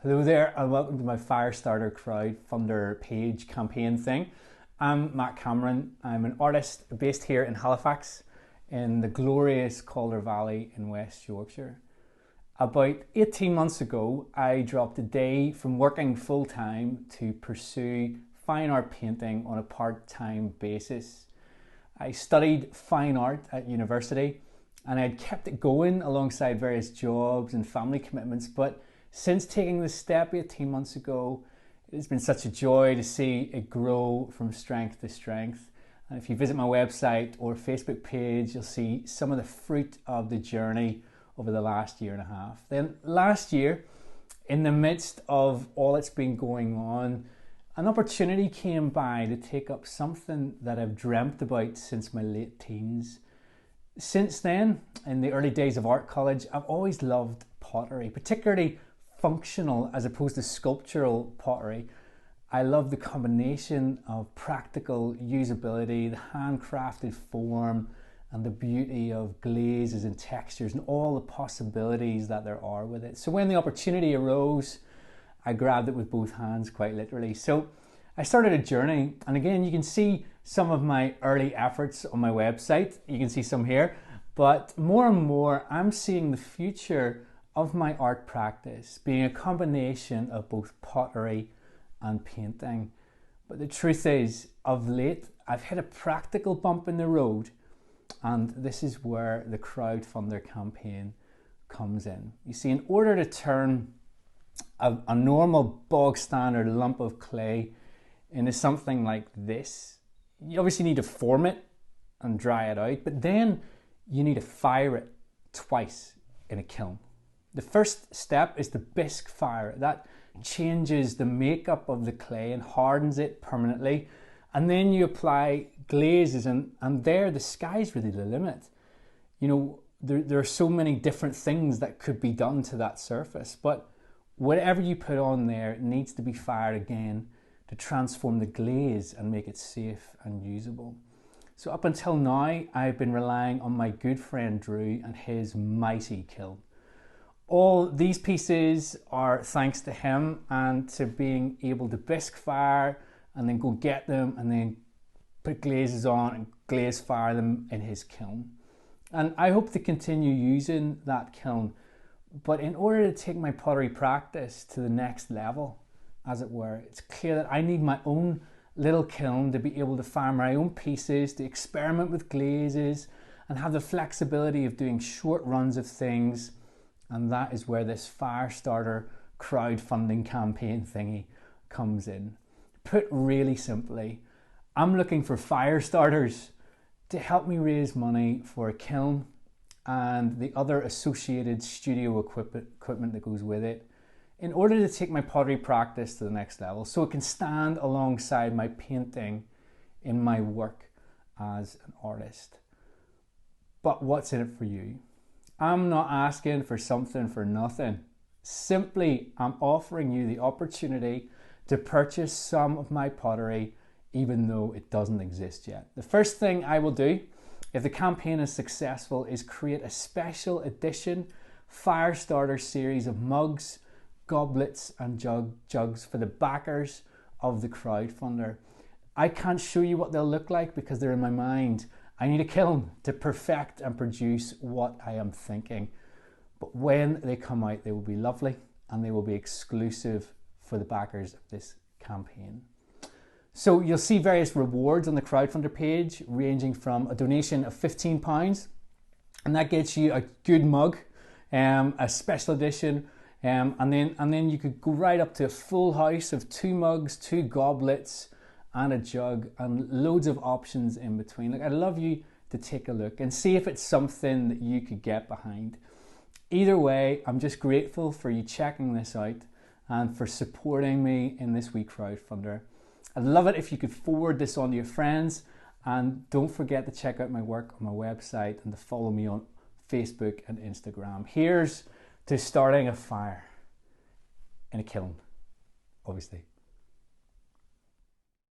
Hello there and welcome to my Firestarter crowdfunder page campaign thing. I'm Matt Cameron. I'm an artist based here in Halifax in the glorious Calder Valley in West Yorkshire. About 18 months ago, I dropped a day from working full-time to pursue fine art painting on a part-time basis. I studied fine art at university and I'd kept it going alongside various jobs and family commitments, but since taking this step 18 months ago, it's been such a joy to see it grow from strength to strength. And if you visit my website or Facebook page, you'll see some of the fruit of the journey over the last year and a half. Then last year, in the midst of all that's been going on, an opportunity came by to take up something that I've dreamt about since my late teens. Since then, in the early days of art college, I've always loved pottery, particularly functional as opposed to sculptural pottery. I love the combination of practical usability, the handcrafted form, and the beauty of glazes and textures and all the possibilities that there are with it. So when the opportunity arose, I grabbed it with both hands, quite literally. So I started a journey, and again, you can see some of my early efforts on my website. You can see some here, but more and more, I'm seeing the future of my art practice being a combination of both pottery and painting. But the truth is, of late, I've hit a practical bump in the road, and this is where the crowdfunder campaign comes in. You see, in order to turn a normal bog standard lump of clay into something like this, you obviously need to form it and dry it out, but then you need to fire it twice in a kiln. The first step is the bisque fire. That changes the makeup of the clay and hardens it permanently. And then you apply glazes, and there the sky's really the limit. You know, there are so many different things that could be done to that surface, but whatever you put on there needs to be fired again to transform the glaze and make it safe and usable. So up until now, I've been relying on my good friend Drew and his mighty kiln. All these pieces are thanks to him and to being able to bisque fire and then go get them and then put glazes on and glaze fire them in his kiln. And I hope to continue using that kiln, but in order to take my pottery practice to the next level, as it were, it's clear that I need my own little kiln to be able to fire my own pieces, to experiment with glazes and have the flexibility of doing short runs of things. And that is where this Firestarter crowdfunding campaign thingy comes in. Put really simply, I'm looking for fire starters to help me raise money for a kiln and the other associated studio equipment that goes with it in order to take my pottery practice to the next level so it can stand alongside my painting in my work as an artist. But what's in it for you? I'm not asking for something for nothing. Simply, I'm offering you the opportunity to purchase some of my pottery even though it doesn't exist yet. The first thing I will do, if the campaign is successful, is create a special edition Firestarter series of mugs, goblets and jugs for the backers of the crowdfunder. I can't show you what they'll look like because they're in my mind. I need a kiln to perfect and produce what I am thinking. But when they come out, they will be lovely and they will be exclusive for the backers of this campaign. So you'll see various rewards on the crowdfunder page ranging from a donation of £15, and that gets you a good mug, a special edition, and then you could go right up to a full house of 2 mugs, 2 goblets, and a jug, and loads of options in between. Like, I'd love you to take a look and see if it's something that you could get behind. Either way, I'm just grateful for you checking this out and for supporting me in this wee crowdfunder. I'd love it if you could forward this on to your friends, and don't forget to check out my work on my website and to follow me on Facebook and Instagram. Here's to starting a fire in a kiln, obviously.